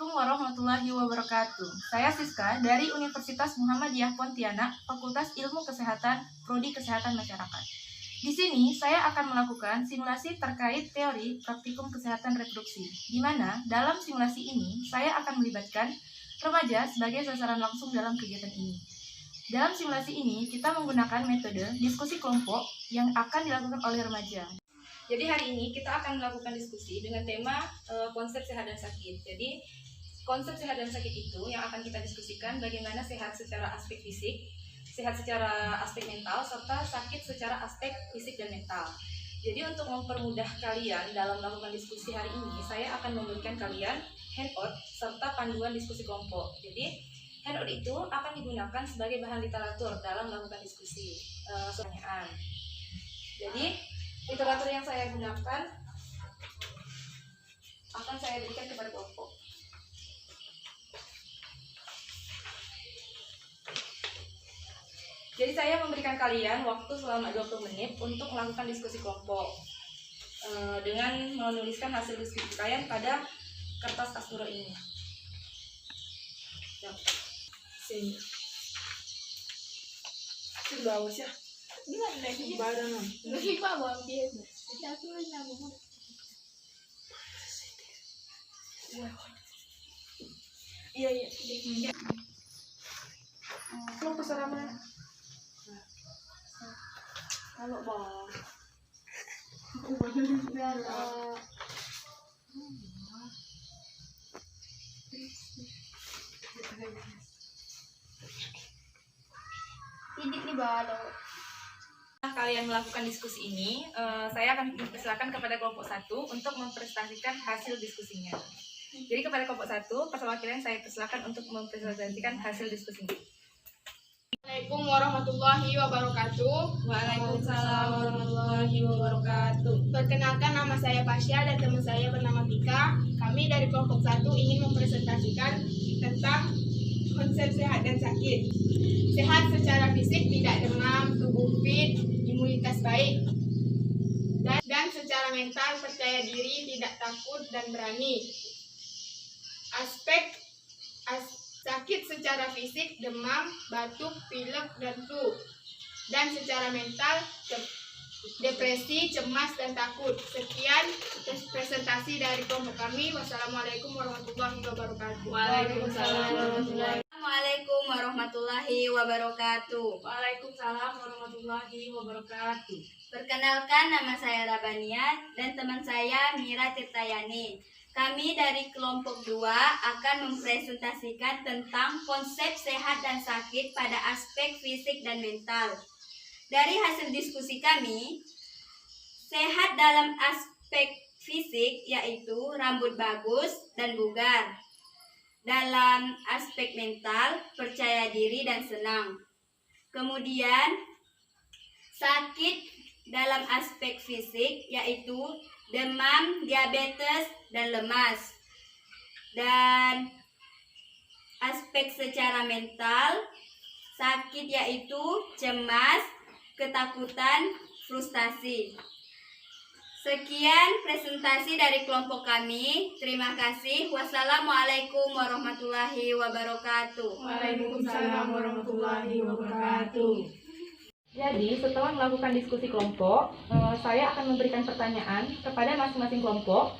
Assalamualaikum warahmatullahi wabarakatuh. Saya Siska dari Universitas Muhammadiyah Pontianak, Fakultas Ilmu Kesehatan, Prodi Kesehatan Masyarakat. Di sini saya akan melakukan simulasi terkait teori praktikum kesehatan reproduksi, di mana dalam simulasi ini saya akan melibatkan remaja sebagai sasaran langsung dalam kegiatan ini. Dalam simulasi ini kita menggunakan metode diskusi kelompok yang akan dilakukan oleh remaja. Jadi hari ini kita akan melakukan diskusi dengan tema konsep sehat dan sakit. Jadi konsep sehat dan sakit itu yang akan kita diskusikan bagaimana sehat secara aspek fisik, sehat secara aspek mental, serta sakit secara aspek fisik dan mental. Jadi untuk mempermudah kalian dalam melakukan diskusi hari ini, saya akan memberikan kalian handout serta panduan diskusi kelompok. Jadi handout itu akan digunakan sebagai bahan literatur dalam melakukan diskusi pertanyaan. Jadi literatur yang saya gunakan akan saya berikan kepada kelompok. Jadi saya memberikan kalian waktu selama 20 menit untuk melakukan diskusi kelompok dengan menuliskan hasil diskusi kalian pada kertas kasturo ini. Sini. Sudah ya. Gimana sih? Badan. Lagi Pak bawa dia. Kita tuh nyambung. Iya. Kalau kesalahan Kalau bang. ini baru. Kalian melakukan diskusi ini, saya akan mempersilakan kepada kelompok 1 untuk mempresentasikan hasil diskusinya. Jadi kepada kelompok 1, perwakilan saya persilakan untuk mempresentasikan hasil diskusinya. Assalamualaikum warahmatullahi wabarakatuh. Waalaikumsalam warahmatullahi wabarakatuh. Perkenalkan, nama saya Pasya dan teman saya bernama Tika. Kami dari kelompok 1 ingin mempresentasikan tentang konsep sehat dan sakit. Sehat secara fisik, tidak demam, tubuh fit, imunitas baik, dan secara mental percaya diri, tidak takut dan berani. Sakit secara fisik, demam, batuk, pilek, dan flu. Dan secara mental, depresi, cemas, dan takut. Sekian presentasi dari kelompok kami. Wassalamualaikum warahmatullahi wabarakatuh. Waalaikumsalam warahmatullahi wabarakatuh. Assalamualaikum warahmatullahi wabarakatuh. Waalaikumsalam warahmatullahi wabarakatuh. Perkenalkan, nama saya Rabania dan teman saya Mira Tirtayani. Kami dari kelompok 2 akan mempresentasikan tentang konsep sehat dan sakit pada aspek fisik dan mental. Dari hasil diskusi kami, sehat dalam aspek fisik yaitu rambut bagus dan bugar. Dalam aspek mental, percaya diri dan senang. Kemudian, sakit dalam aspek fisik yaitu demam, diabetes, dan lemas. Dan aspek secara mental, sakit yaitu cemas, ketakutan, frustasi. Sekian presentasi dari kelompok kami. Terima kasih. Wassalamualaikum warahmatullahi wabarakatuh. Waalaikumsalam warahmatullahi wabarakatuh. Jadi setelah melakukan diskusi kelompok, saya akan memberikan pertanyaan kepada masing-masing kelompok.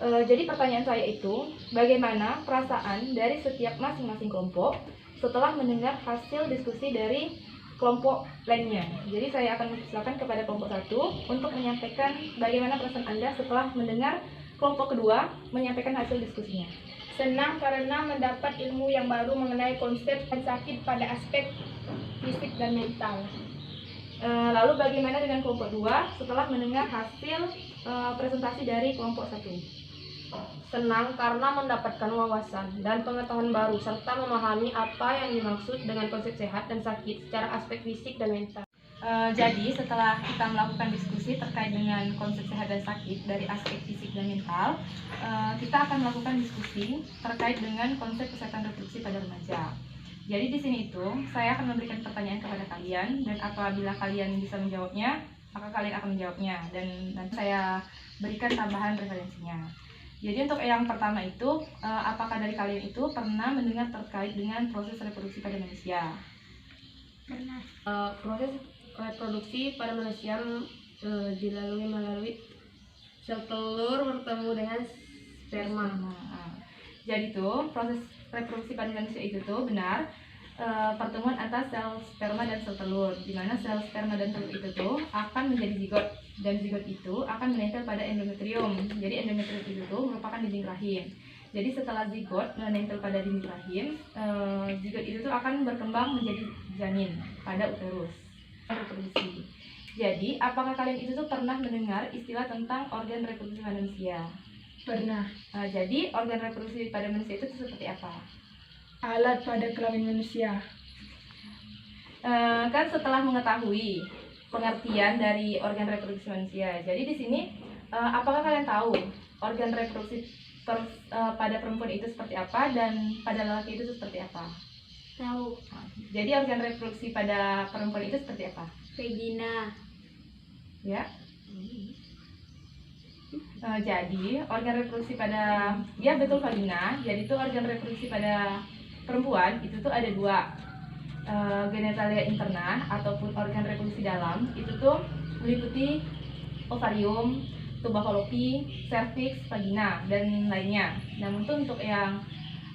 Jadi pertanyaan saya itu, bagaimana perasaan dari setiap masing-masing kelompok setelah mendengar hasil diskusi dari kelompok lainnya. Jadi saya akan mempersilakan kepada kelompok 1 untuk menyampaikan bagaimana perasaan Anda setelah mendengar kelompok kedua menyampaikan hasil diskusinya. Senang karena mendapat ilmu yang baru mengenai konsep dan sakit pada aspek fisik dan mental. Lalu bagaimana dengan kelompok 2 setelah mendengar hasil presentasi dari kelompok 1? Senang karena mendapatkan wawasan dan pengetahuan baru serta memahami apa yang dimaksud dengan konsep sehat dan sakit secara aspek fisik dan mental. Jadi setelah kita melakukan diskusi terkait dengan konsep sehat dan sakit dari aspek fisik dan mental, kita akan melakukan diskusi terkait dengan konsep kesehatan reproduksi pada remaja. Jadi di sini itu saya akan memberikan pertanyaan kepada kalian, dan apabila kalian bisa menjawabnya, maka kalian akan menjawabnya, dan nanti saya berikan tambahan referensinya. Jadi untuk yang pertama itu, apakah dari kalian itu pernah mendengar terkait dengan proses reproduksi pada manusia? Pernah. Proses reproduksi pada manusia dilalui melalui sel telur bertemu dengan sperma. Jadi tuh proses reproduksi pada manusia itu tuh benar pertemuan antara sel sperma dan sel telur, di mana sel sperma dan telur itu tuh akan menjadi zigot, dan zigot itu akan menempel pada endometrium. Jadi endometrium itu tuh merupakan dinding rahim. Jadi setelah zigot menempel pada dinding rahim, zigot itu tuh akan berkembang menjadi janin pada uterus. Reproduksi. Jadi apakah kalian itu tuh pernah mendengar istilah tentang organ reproduksi manusia? Pernah. Jadi organ reproduksi pada manusia itu seperti apa? Alat pada kelamin manusia. Kan setelah mengetahui pengertian dari organ reproduksi manusia, jadi di sini apakah kalian tahu organ reproduksi pada perempuan itu seperti apa dan pada lelaki itu seperti apa? Tahu. Jadi organ reproduksi pada perempuan itu seperti apa? Vagina. Ya. Jadi organ reproduksi pada, ya betul vagina. Jadi itu organ reproduksi pada perempuan itu tuh ada dua, genitalia interna ataupun organ reproduksi dalam itu tuh meliputi ovarium, tuba fallopi, cervix, vagina dan lainnya. Namun tuh untuk yang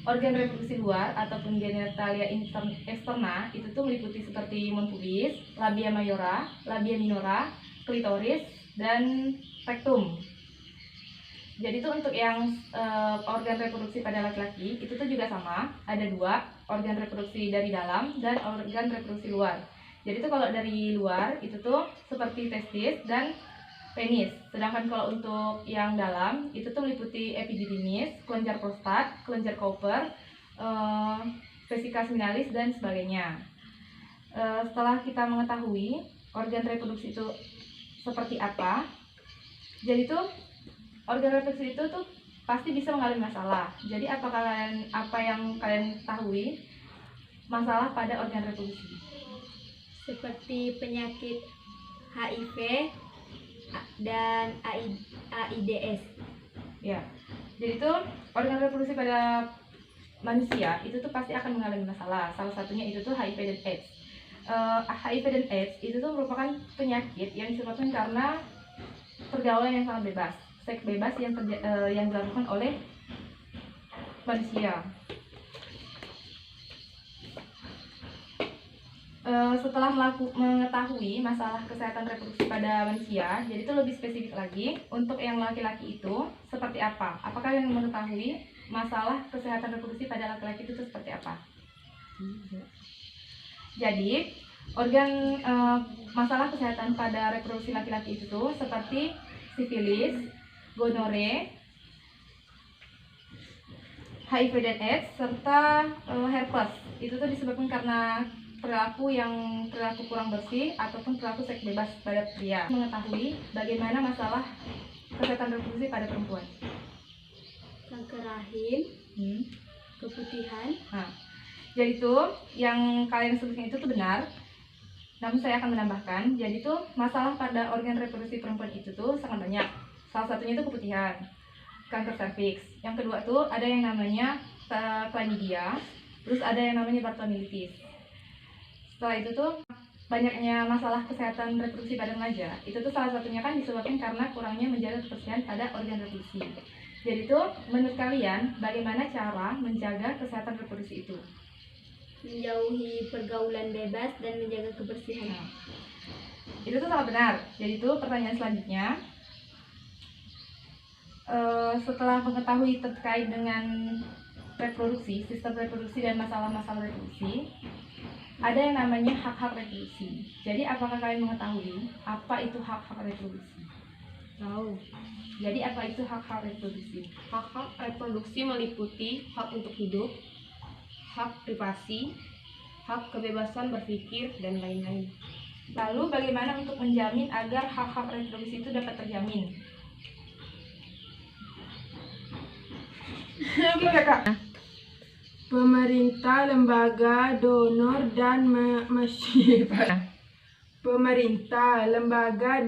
organ reproduksi luar ataupun genitalia externa itu tuh meliputi seperti pubis, labia mayora, labia minora, klitoris dan rectum. Jadi tuh untuk yang organ reproduksi pada laki-laki itu tuh juga sama, ada dua, organ reproduksi dari dalam dan organ reproduksi luar. Jadi tuh kalau dari luar itu tuh seperti testis dan penis. Sedangkan kalau untuk yang dalam itu tuh meliputi epididymis, kelenjar prostat, kelenjar Cooper, vesica seminalis dan sebagainya. Setelah kita mengetahui organ reproduksi itu seperti apa, jadi tuh organ reproduksi itu tuh pasti bisa mengalami masalah. Jadi apa yang kalian ketahui masalah pada organ reproduksi? Seperti penyakit HIV dan AIDS. Ya. Jadi tuh organ reproduksi pada manusia itu tuh pasti akan mengalami masalah. Salah satunya itu tuh HIV dan AIDS. HIV dan AIDS itu tuh merupakan penyakit yang disebabkan karena pergaulan yang sangat bebas, seks bebas yang dilakukan oleh manusia. Setelah mengetahui masalah kesehatan reproduksi pada manusia, jadi itu lebih spesifik lagi untuk yang laki-laki itu seperti apa? Apakah yang mengetahui masalah kesehatan reproduksi pada laki-laki itu seperti apa? Jadi masalah kesehatan pada reproduksi laki-laki itu seperti sifilis, gonore, HIV dan AIDS serta herpes. Itu tuh disebabkan karena perilaku kurang bersih ataupun perilaku seks bebas pada pria. Mengetahui bagaimana masalah kesehatan reproduksi pada perempuan. Kanker rahim, keputihan. Nah, jadi tuh yang kalian sebutkan itu tuh benar. Namun saya akan menambahkan, jadi tuh masalah pada organ reproduksi perempuan itu tuh sangat banyak. Salah satunya itu keputihan, kanker serviks. Yang kedua tuh ada yang namanya chlamydia, terus ada yang namanya Bartonellitis. Setelah itu tuh banyaknya masalah kesehatan reproduksi pada remaja. Itu tuh salah satunya kan disebabkan karena kurangnya menjaga kebersihan pada organ reproduksi. Jadi tuh menurut kalian bagaimana cara menjaga kesehatan reproduksi itu? Menjauhi pergaulan bebas dan menjaga kebersihan. Nah, itu tuh sangat benar. Jadi itu pertanyaan selanjutnya, setelah mengetahui terkait dengan reproduksi, sistem reproduksi dan masalah-masalah reproduksi, ada yang namanya hak-hak reproduksi. Jadi apakah kalian mengetahui apa itu hak-hak reproduksi? Tahu. Jadi apa itu hak-hak reproduksi? Hak-hak reproduksi meliputi hak untuk hidup, hak privasi, hak kebebasan berpikir, dan lain-lain. Lalu bagaimana untuk menjamin agar hak-hak reproduksi itu dapat terjamin? Pemerintah, lembaga, donor, dan masyarakat. Pemerintah, lembaga,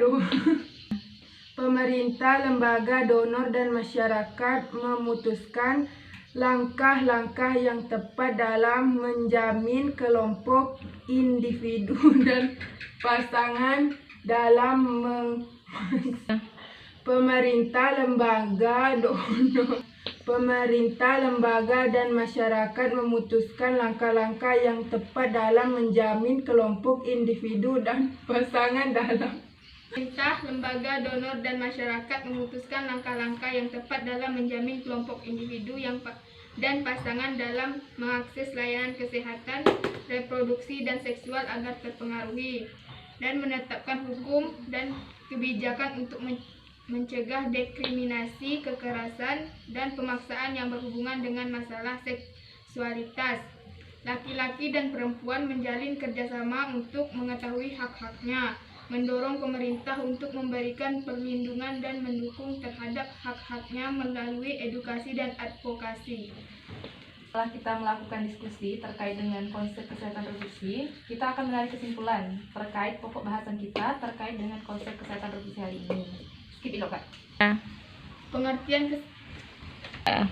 Pemerintah, lembaga, donor, dan masyarakat memutuskan langkah-langkah yang tepat dalam menjamin kelompok individu dan pasangan dalam Pemerintah, lembaga, dan masyarakat memutuskan langkah-langkah yang tepat dalam menjamin kelompok individu dan pasangan dalam Pemerintah, lembaga, donor, dan masyarakat memutuskan langkah-langkah yang tepat dalam menjamin kelompok individu dan pasangan dalam mengakses layanan kesehatan, reproduksi, dan seksual agar terpengaruhi, dan menetapkan hukum dan kebijakan untuk mencegah diskriminasi, kekerasan, dan pemaksaan yang berhubungan dengan masalah seksualitas. Laki-laki dan perempuan menjalin kerjasama untuk mengetahui hak-haknya, mendorong pemerintah untuk memberikan perlindungan dan mendukung terhadap hak-haknya melalui edukasi dan advokasi. Setelah kita melakukan diskusi terkait dengan konsep kesehatan reproduksi, kita akan menarik kesimpulan terkait pokok bahasan kita terkait dengan konsep kesehatan reproduksi hari ini. Skip itu, Kak. Pengertian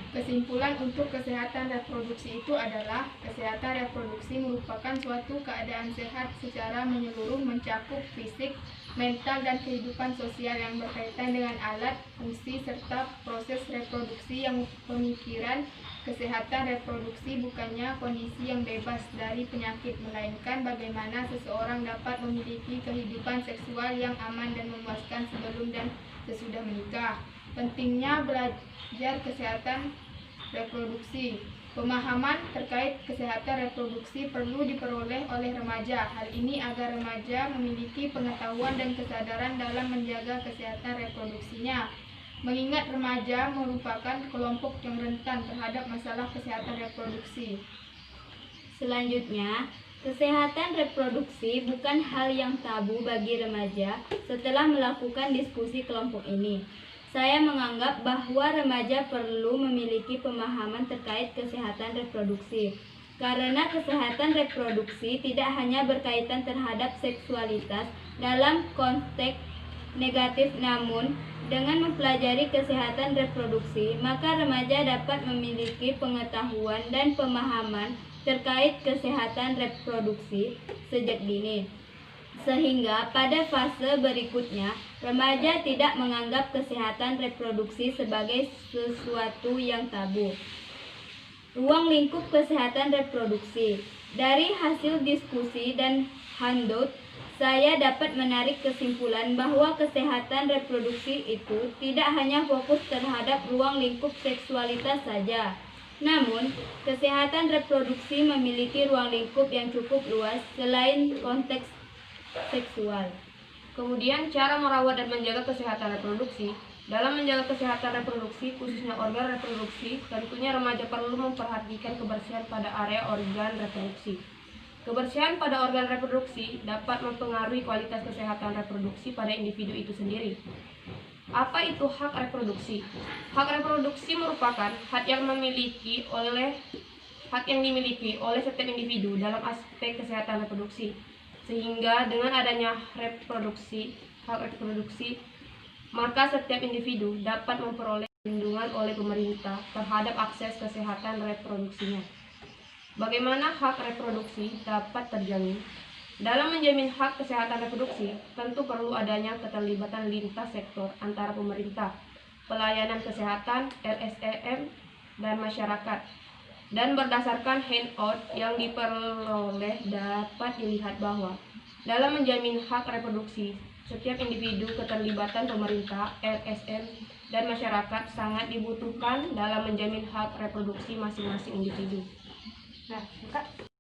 kesimpulan untuk kesehatan reproduksi itu adalah kesehatan reproduksi merupakan suatu keadaan sehat secara menyeluruh mencakup fisik, mental, dan kehidupan sosial yang berkaitan dengan alat, fungsi, serta proses reproduksi. Yang pemikiran kesehatan reproduksi bukannya kondisi yang bebas dari penyakit, melainkan bagaimana seseorang dapat memiliki kehidupan seksual yang aman dan memuaskan sebelum dan sesudah menikah. Pentingnya belajar kesehatan reproduksi. Pemahaman terkait kesehatan reproduksi perlu diperoleh oleh remaja. Hal ini agar remaja memiliki pengetahuan dan kesadaran dalam menjaga kesehatan reproduksinya. Mengingat remaja merupakan kelompok yang rentan terhadap masalah kesehatan reproduksi. Selanjutnya, kesehatan reproduksi bukan hal yang tabu bagi remaja. Setelah melakukan diskusi kelompok ini, saya menganggap bahwa remaja perlu memiliki pemahaman terkait kesehatan reproduksi. Karena kesehatan reproduksi tidak hanya berkaitan terhadap seksualitas dalam konteks negatif, namun dengan mempelajari kesehatan reproduksi, maka remaja dapat memiliki pengetahuan dan pemahaman terkait kesehatan reproduksi sejak dini. Sehingga pada fase berikutnya, remaja tidak menganggap kesehatan reproduksi sebagai sesuatu yang tabu. Ruang lingkup kesehatan reproduksi. Dari hasil diskusi dan handout, saya dapat menarik kesimpulan bahwa kesehatan reproduksi itu tidak hanya fokus terhadap ruang lingkup seksualitas saja. Namun, kesehatan reproduksi memiliki ruang lingkup yang cukup luas selain konteks seksual. Kemudian, cara merawat dan menjaga kesehatan reproduksi. Dalam menjaga kesehatan reproduksi, khususnya organ reproduksi, tentunya remaja perlu memperhatikan kebersihan pada area organ reproduksi. Kebersihan pada organ reproduksi dapat mempengaruhi kualitas kesehatan reproduksi pada individu itu sendiri. Apa itu hak reproduksi? Hak reproduksi merupakan hak yang dimiliki oleh setiap individu dalam aspek kesehatan reproduksi. Sehingga dengan adanya hak reproduksi, maka setiap individu dapat memperoleh perlindungan oleh pemerintah terhadap akses kesehatan reproduksinya. Bagaimana hak reproduksi dapat terjamin? Dalam menjamin hak kesehatan reproduksi, tentu perlu adanya keterlibatan lintas sektor antara pemerintah, pelayanan kesehatan, LSEM, dan masyarakat. Dan berdasarkan handout yang diperoleh dapat dilihat bahwa dalam menjamin hak reproduksi, setiap individu keterlibatan pemerintah, LSM, dan masyarakat sangat dibutuhkan dalam menjamin hak reproduksi masing-masing individu. Nah, Kak.